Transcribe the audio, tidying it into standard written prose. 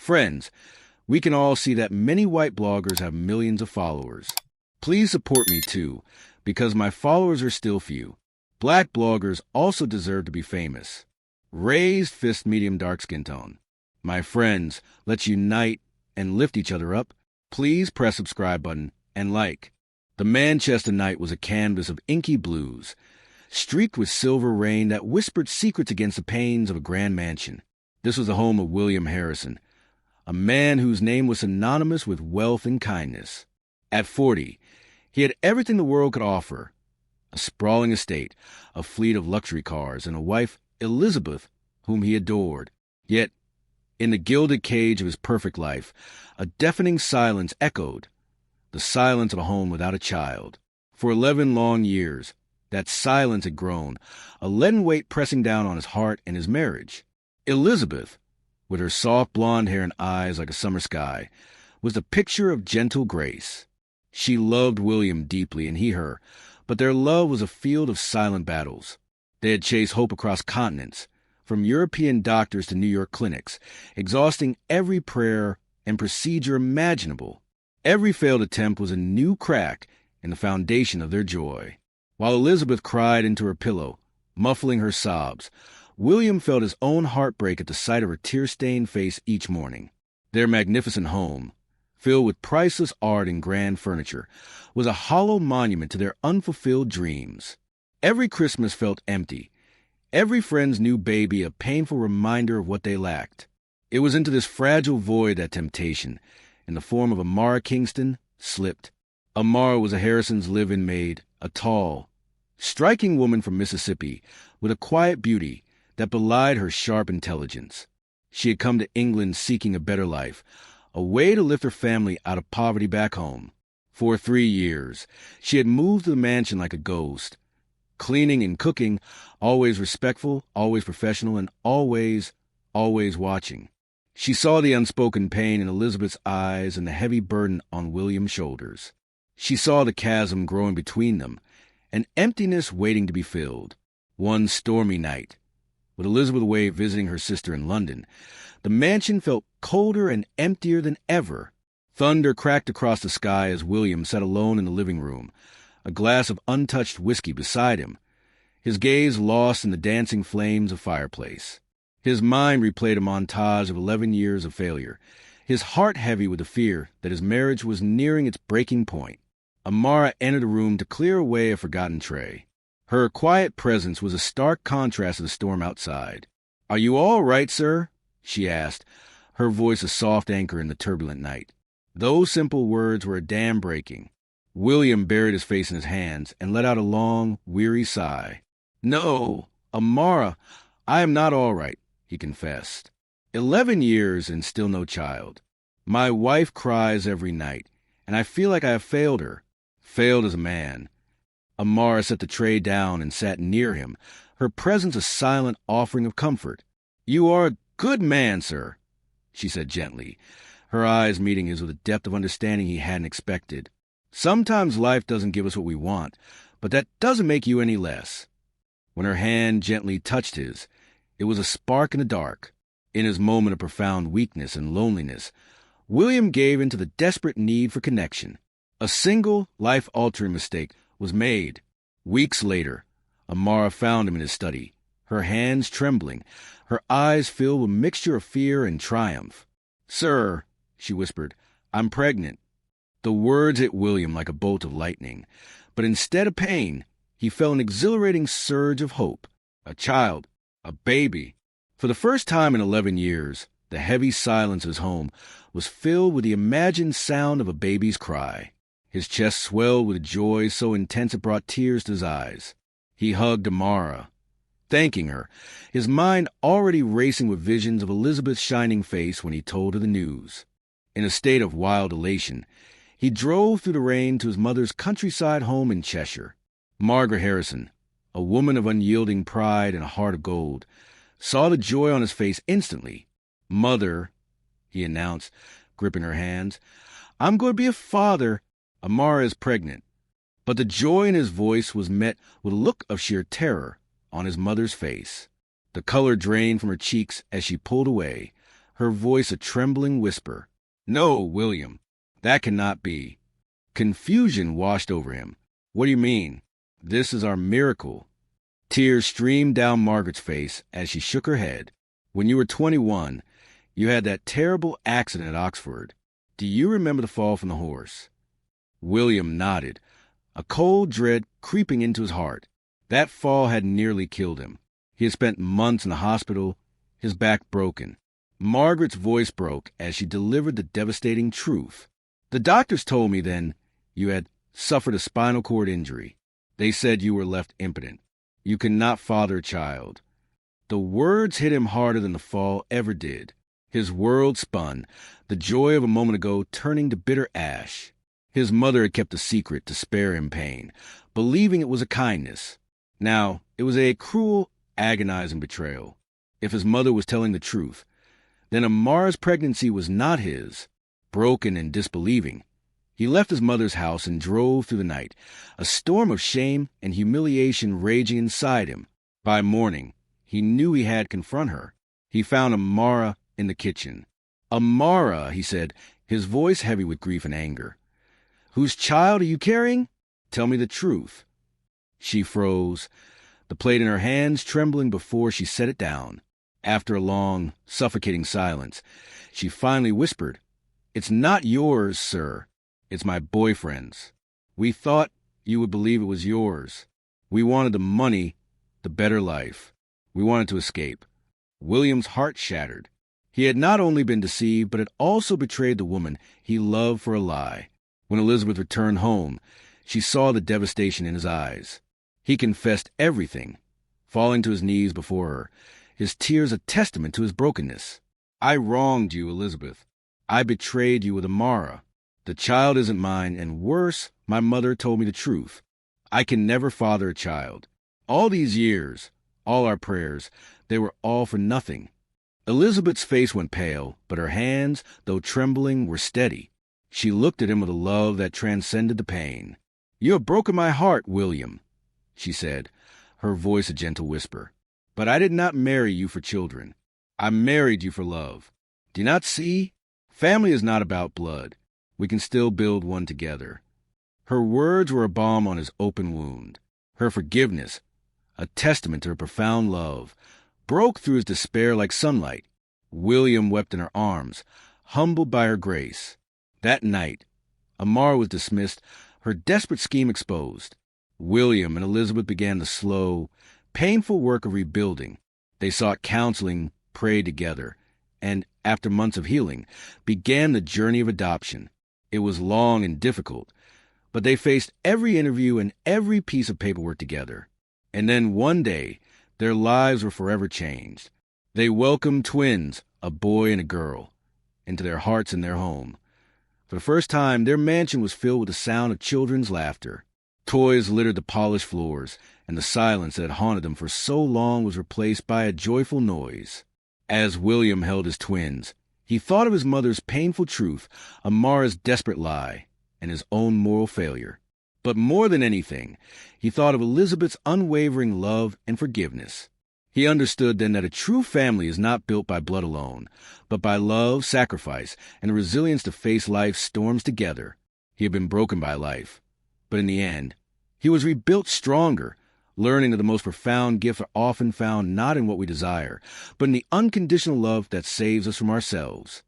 Friends, we can all see that many white bloggers have millions of followers. Please support me too, because my followers are still few. Black bloggers also deserve to be famous. Raised fist medium dark skin tone. My friends, let's unite and lift each other up. Please press subscribe button and like. The Manchester night was a canvas of inky blues, streaked with silver rain that whispered secrets against the panes of a grand mansion. This was the home of William Harrison, a man whose name was synonymous with wealth and kindness. At 40, he had everything the world could offer: a sprawling estate, a fleet of luxury cars, and a wife, Elizabeth, whom he adored. Yet, in the gilded cage of his perfect life, a deafening silence echoed, the silence of a home without a child. For 11 long years, that silence had grown, a leaden weight pressing down on his heart and his marriage. Elizabeth, with her soft blonde hair and eyes like a summer sky, was the picture of gentle grace. She loved William deeply, and he her, but their love was a field of silent battles. They had chased hope across continents, from European doctors to New York clinics, exhausting every prayer and procedure imaginable. Every failed attempt was a new crack in the foundation of their joy. While Elizabeth cried into her pillow, muffling her sobs, William felt his own heartbreak at the sight of her tear-stained face each morning. Their magnificent home, filled with priceless art and grand furniture, was a hollow monument to their unfulfilled dreams. Every Christmas felt empty, every friend's new baby a painful reminder of what they lacked. It was into this fragile void that temptation, in the form of Amara Kingston, slipped. Amara was a Harrison's live-in maid, a tall, striking woman from Mississippi, with a quiet beauty that belied her sharp intelligence. She had come to England seeking a better life, a way to lift her family out of poverty back home. For 3 years, she had moved to the mansion like a ghost, cleaning and cooking, always respectful, always professional, and always watching. She saw the unspoken pain in Elizabeth's eyes and the heavy burden on William's shoulders. She saw the chasm growing between them, an emptiness waiting to be filled. One stormy night, with Elizabeth away visiting her sister in London, the mansion felt colder and emptier than ever. Thunder cracked across the sky as William sat alone in the living room, a glass of untouched whiskey beside him, his gaze lost in the dancing flames of fireplace. His mind replayed a montage of 11 years of failure, his heart heavy with the fear that his marriage was nearing its breaking point. Amara entered the room to clear away a forgotten tray. Her quiet presence was a stark contrast to the storm outside. "Are you all right, sir?" she asked, her voice a soft anchor in the turbulent night. Those simple words were a dam breaking. William buried his face in his hands and let out a long, weary sigh. "No, Amara, I am not all right," he confessed. 11 years and still no child. My wife cries every night, and I feel like I have failed her. Failed as a man. Amara set the tray down and sat near him, her presence a silent offering of comfort. "You are a good man, sir," she said gently, her eyes meeting his with a depth of understanding he hadn't expected. "Sometimes life doesn't give us what we want, but that doesn't make you any less." When her hand gently touched his, it was a spark in the dark. In his moment of profound weakness and loneliness, William gave in to the desperate need for connection. A single, life-altering mistake was made. Weeks later, Amara found him in his study, her hands trembling, her eyes filled with a mixture of fear and triumph. "Sir," she whispered, "I'm pregnant." The words hit William like a bolt of lightning, but instead of pain, he felt an exhilarating surge of hope. A child, a baby. For the first time in 11 years, the heavy silence of his home was filled with the imagined sound of a baby's cry. His chest swelled with joy so intense it brought tears to his eyes. He hugged Amara, thanking her, his mind already racing with visions of Elizabeth's shining face when he told her the news. In a state of wild elation, he drove through the rain to his mother's countryside home in Cheshire. Margaret Harrison, a woman of unyielding pride and a heart of gold, saw the joy on his face instantly. "Mother," he announced, gripping her hands, "I'm going to be a father. Amara is pregnant." But the joy in his voice was met with a look of sheer terror on his mother's face. The color drained from her cheeks as she pulled away, her voice a trembling whisper. "No, William, that cannot be." Confusion washed over him. "What do you mean? This is our miracle." Tears streamed down Margaret's face as she shook her head. "When you were 21, you had that terrible accident at Oxford. Do you remember the fall from the horse?" William nodded, a cold dread creeping into his heart. That fall had nearly killed him. He had spent months in the hospital, his back broken. Margaret's voice broke as she delivered the devastating truth. "The doctors told me then you had suffered a spinal cord injury. They said you were left impotent. You could not father a child." The words hit him harder than the fall ever did. His world spun, the joy of a moment ago turning to bitter ash. His mother had kept a secret to spare him pain, believing it was a kindness. Now, it was a cruel, agonizing betrayal. If his mother was telling the truth, then Amara's pregnancy was not his. Broken and disbelieving, he left his mother's house and drove through the night, a storm of shame and humiliation raging inside him. By morning, he knew he had to confront her. He found Amara in the kitchen. "Amara," he said, his voice heavy with grief and anger. "Whose child are you carrying? Tell me the truth." She froze, the plate in her hands trembling before she set it down. After a long, suffocating silence, she finally whispered, "It's not yours, sir. It's my boyfriend's. We thought you would believe it was yours. We wanted the money, the better life. We wanted to escape." William's heart shattered. He had not only been deceived, but had also betrayed the woman he loved for a lie. When Elizabeth returned home, she saw the devastation in his eyes. He confessed everything, falling to his knees before her, his tears a testament to his brokenness. "I wronged you, Elizabeth. I betrayed you with Amara. The child isn't mine, and worse, my mother told me the truth. I can never father a child. All these years, all our prayers, they were all for nothing." Elizabeth's face went pale, but her hands, though trembling, were steady. She looked at him with a love that transcended the pain. "You have broken my heart, William," she said, her voice a gentle whisper. "But I did not marry you for children. I married you for love. Do you not see? Family is not about blood. We can still build one together." Her words were a balm on his open wound. Her forgiveness, a testament to her profound love, broke through his despair like sunlight. William wept in her arms, humbled by her grace. That night, Amara was dismissed, her desperate scheme exposed. William and Elizabeth began the slow, painful work of rebuilding. They sought counseling, prayed together, and, after months of healing, began the journey of adoption. It was long and difficult, but they faced every interview and every piece of paperwork together. And then one day, their lives were forever changed. They welcomed twins, a boy and a girl, into their hearts and their home. For the first time, their mansion was filled with the sound of children's laughter. Toys littered the polished floors, and the silence that had haunted them for so long was replaced by a joyful noise. As William held his twins, he thought of his mother's painful truth, Amara's desperate lie, and his own moral failure. But more than anything, he thought of Elizabeth's unwavering love and forgiveness. He understood then that a true family is not built by blood alone, but by love, sacrifice, and the resilience to face life's storms together. He had been broken by life, but in the end, he was rebuilt stronger, learning that the most profound gifts are often found not in what we desire, but in the unconditional love that saves us from ourselves.